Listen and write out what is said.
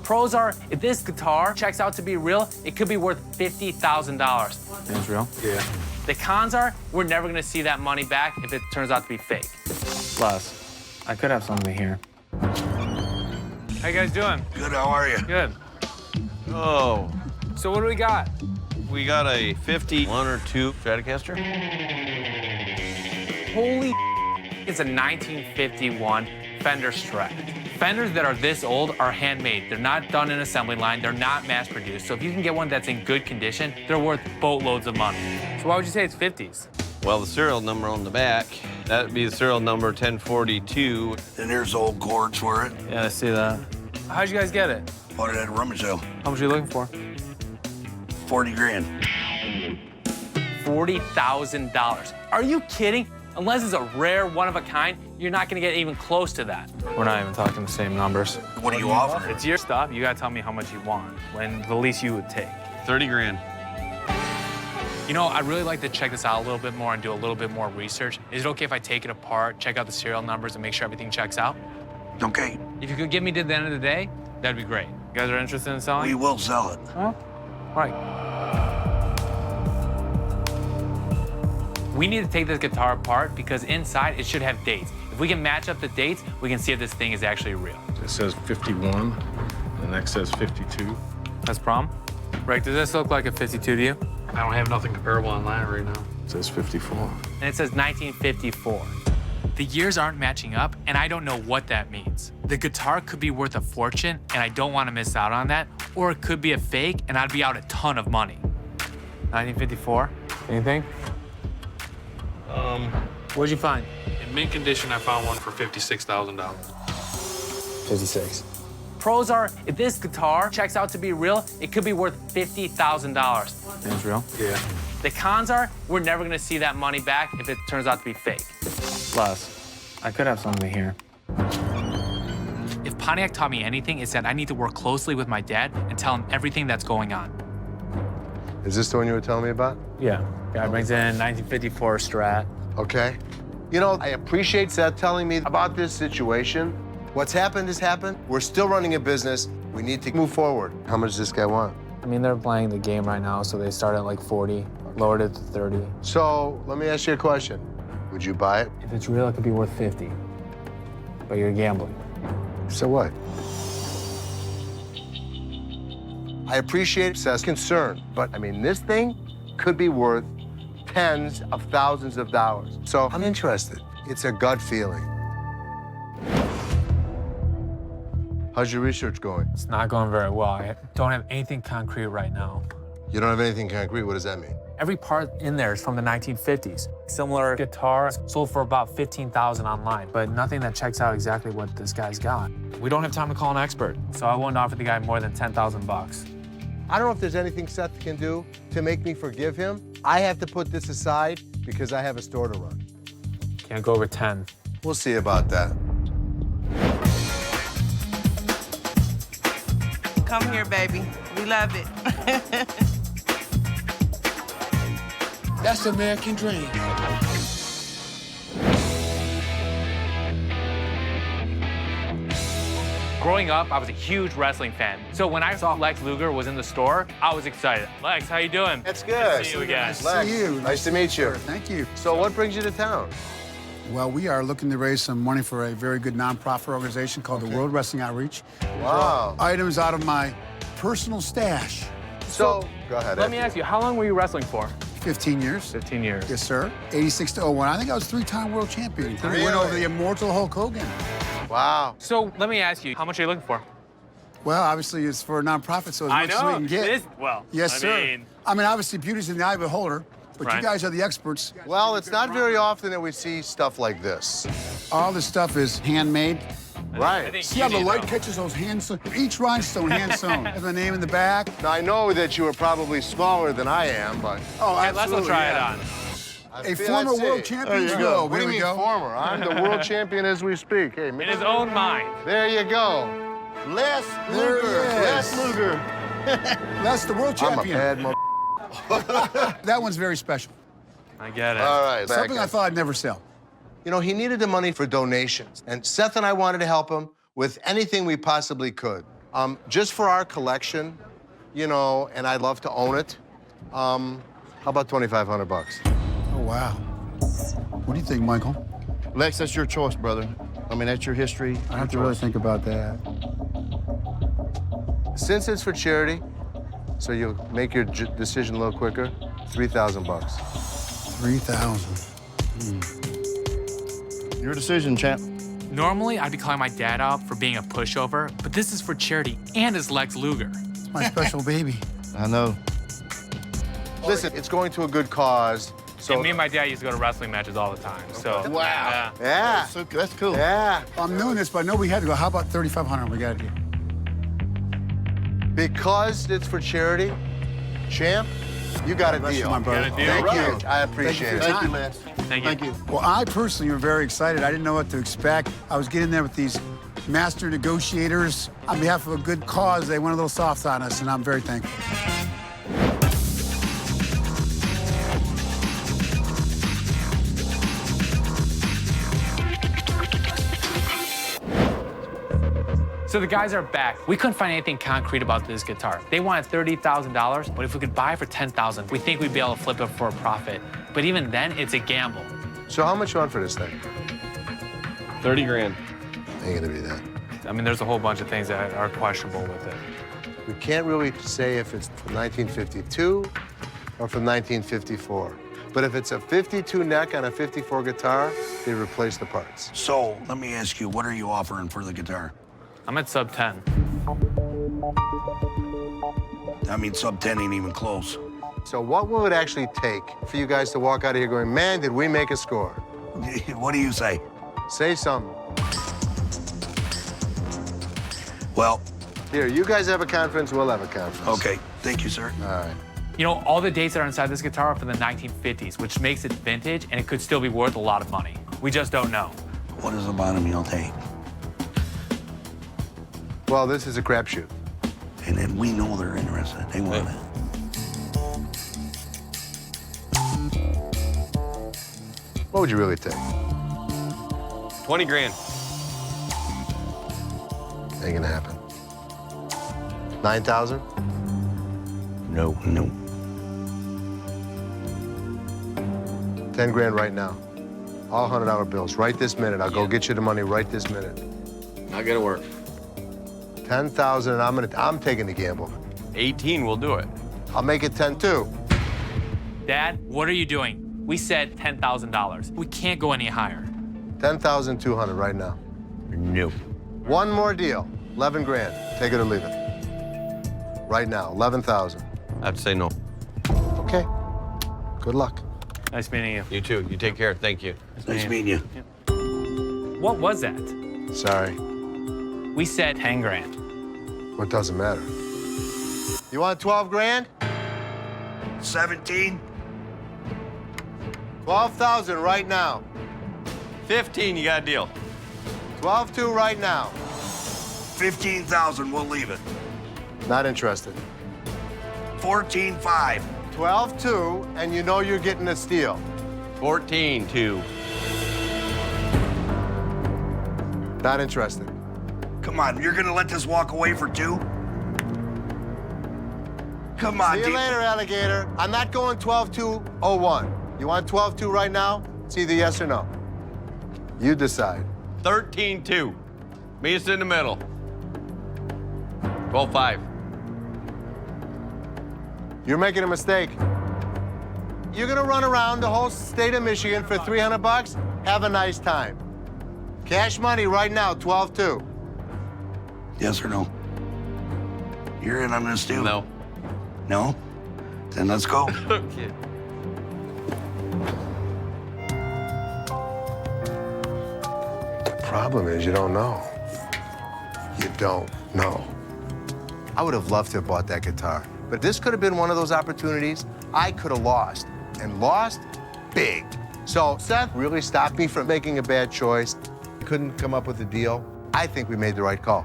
Pros are, if this guitar checks out to be real, it could be worth $50,000. It's real? Yeah. The cons are, we're never gonna see that money back if it turns out to be fake. Plus, I could have something here. How you guys doing? Good, how are you? Good. Oh, So what do we got? we got a 51 or 2 Stratocaster. Holy it's a 1951 Fender Strat. Fenders that are this old are handmade. They're not done in assembly line. They're not mass produced. So if you can get one that's in good condition, they're worth boatloads of money. So why would you say it's 50s? Well, the serial number on the back, that would be the serial number 1042. And here's old cords for it. Yeah, I see that. How'd you guys get it? Bought it at a rummage sale. How much are you looking for? 40 grand. $40,000. Are you kidding? Unless it's a rare, one-of-a-kind, you're not gonna get even close to that. We're not even talking the same numbers. What do you offer? It's your stuff. You gotta tell me how much you want, when the least you would take. 30 grand. You know, I'd really like to check this out a little bit more and do a little bit more research. Is it okay if I take it apart, check out the serial numbers, and make sure everything checks out? Okay, If you could get me to the end of the day, that'd be great. You guys are interested in selling? we will sell it. Well, all right. We need to take this guitar apart because inside it should have dates. If we can match up the dates, we can see if this thing is actually real. It says 51, the next says 52. That's prom? Rick, does this look like a 52 to you? I don't have nothing comparable online right now. It says 54. And it says 1954. The years aren't matching up, and I don't know what that means. The guitar could be worth a fortune, and I don't want to miss out on that, or it could be a fake, and I'd be out a ton of money. 1954? Anything? What'd you find? In mint condition, I found one for $56,000. 56. Pros are, if this guitar checks out to be real, it could be worth $50,000. It's real? Yeah. The cons are, we're never gonna see that money back if it turns out to be fake. Plus, I could have something here. If Pontiac taught me anything, it's that I need to work closely with my dad and tell him everything that's going on. Is this the one you were telling me about? Yeah. Guy brings in 1954 Strat. Okay. You know, I appreciate Seth telling me about this situation. What's happened has happened. We're still running a business. We need to move forward. How much does this guy want? I mean, they're playing the game right now, so they start at like 40, lowered it to 30. So let me ask you a question. Would you buy it? If it's real, it could be worth 50. But you're gambling. So what? I appreciate Seth's concern, but I mean, this thing could be worth tens of thousands of dollars. So I'm interested. It's a gut feeling. How's your research going? It's not going very well. I don't have anything concrete right now. You don't have anything concrete. What does that mean? Every part in there is from the 1950s. Similar guitar sold for about $15,000 online, but nothing that checks out exactly what this guy's got. We don't have time to call an expert, so I wouldn't offer the guy more than 10,000 bucks. I don't know if there's anything Seth can do to make me forgive him. I have to put this aside because I have a store to run. Can't go over 10. We'll see about that. Come here, baby. We love it. That's the American dream. Growing up, I was a huge wrestling fan. So when I saw Lex Luger was in the store, I was excited. Lex, how you doing? That's good. Nice to see you again. Lex, See you. nice to meet you. Thank you. So what brings you to town? Well, we are looking to raise some money for a very good nonprofit organization called the World Wrestling Outreach. Wow. Items out of my personal stash. So, go ahead. Let me ask you, how long were you wrestling for? 15 years. 15 years. Yes, sir. 86 to 01. I think I was 3-time world champion. Really? Went over the immortal Hulk Hogan. Wow. So let me ask you, how much are you looking for? Well, obviously, it's for a nonprofit, so as much as we can get. It is, well, Yes, I sir. mean, I mean, obviously, beauty's in the eye of the beholder, but Right. you guys are the experts. Well, it's not very often that we see stuff like this. All this stuff is handmade. I Right. think See you how the need light to- catches those hand sewn? Each rhinestone hand sewn. Has the name in the back. Now, I know that you are probably smaller than I am, but... Oh, Okay, let's go try it on. A former world champion. There you go. What do There you we mean go. former? I'm the world champion as we speak. Hey, In his own mind. There you go. Les There Luger. he Les is. Luger. That's the world I'm a champion. bad mo... That one's very special. I get it. All right, back Something in. I thought I'd never sell. You know, he needed the money for donations, and Seth and I wanted to help him with anything we possibly could. Just for our collection, you know, and I'd love to own it. How about 2,500 bucks? Oh, wow. What do you think, Michael? Lex, that's your choice, brother. I mean, that's your history. I have to really think about that. Since it's for charity, so you'll make your decision a little quicker, 3,000 bucks. 3,000. Your decision, champ. Normally, I'd be calling my dad out for being a pushover, but this is for charity and it's Lex Luger. It's my special baby. I know. Listen, it's going to a good cause. So And me and my dad used to go to wrestling matches all the time. So Wow. yeah, That's cool. yeah. I'm doing this, but I know we had to go. How about 3,500? We got to do. Because it's for charity, champ, you got a Bless you, deal. my brother. Got a deal. Thank Right. you. I appreciate it. Thank you, Lance. Thank you. Thank you. Well, I personally am very excited. I didn't know what to expect. I was getting there with these master negotiators. On behalf of a good cause, they went a little soft on us, and I'm very thankful. So the guys are back. We couldn't find anything concrete about this guitar. They wanted $30,000, but if we could buy it for $10,000, we think we'd be able to flip it for a profit. But even then, it's a gamble. So how much you want for this thing? 30 grand. Ain't gonna be that. I mean, there's a whole bunch of things that are questionable with it. We can't really say if it's from 1952 or from 1954. But if it's a 52 neck on a 54 guitar, they replace the parts. So, let me ask you, what are you offering for the guitar? I'm at sub 10. I mean, sub 10 ain't even close. So what will it actually take for you guys to walk out of here going, man, did we make a score? What do you say? Say something. Well, Here, you guys have a conference, we'll have a conference. okay. Thank you, sir. All right. You know, all the dates that are inside this guitar are from the 1950s, which makes it vintage, and it could still be worth a lot of money. We just don't know. What is the bottom you'll take? Well, this is a crapshoot. And then we know they're interested. They want it. What would you really take? 20 grand. Ain't gonna happen. 9,000? No, no. 10 grand right now. All $100 bills, right this minute. I'll go get you the money right this minute. Not gonna work. 10,000, and I'm taking the gamble. 18 will do it. I'll make it 10 too. Dad, what are you doing? We said $10,000. We can't go any higher. 10,200 right now. No. One more deal, 11 grand. Take it or leave it. Right now, 11,000. I have to say no. Okay. Good luck. Nice meeting you. You too. You take care. Thank you. Nice meeting you. What was that? Sorry. We said 10 grand. What doesn't matter? You want 12 grand? 17? 12,000 right now. 15, you got a deal. 12,200 right now. 15,000, we'll leave it. Not interested. 14.5. 12,200, and you know you're getting a steal. 14-2. Not interested. Come on, you're gonna let this walk away for 2? Come on, See you later, alligator. I'm not going 12,201. You want 12,200 right now? It's either yes or no. You decide. 13-2. Meet us in the middle. 12-5. You're making a mistake. You're gonna run around the whole state of Michigan for 300 bucks? Have a nice time. Cash money right now, 12,200. Yes or no? You're in on this too? No. No? Then let's go. Okay. The problem is you don't know. You don't know. I would have loved to have bought that guitar, but this could have been one of those opportunities I could have lost, and lost big. So Seth really stopped me from making a bad choice. Couldn't come up with a deal. I think we made the right call.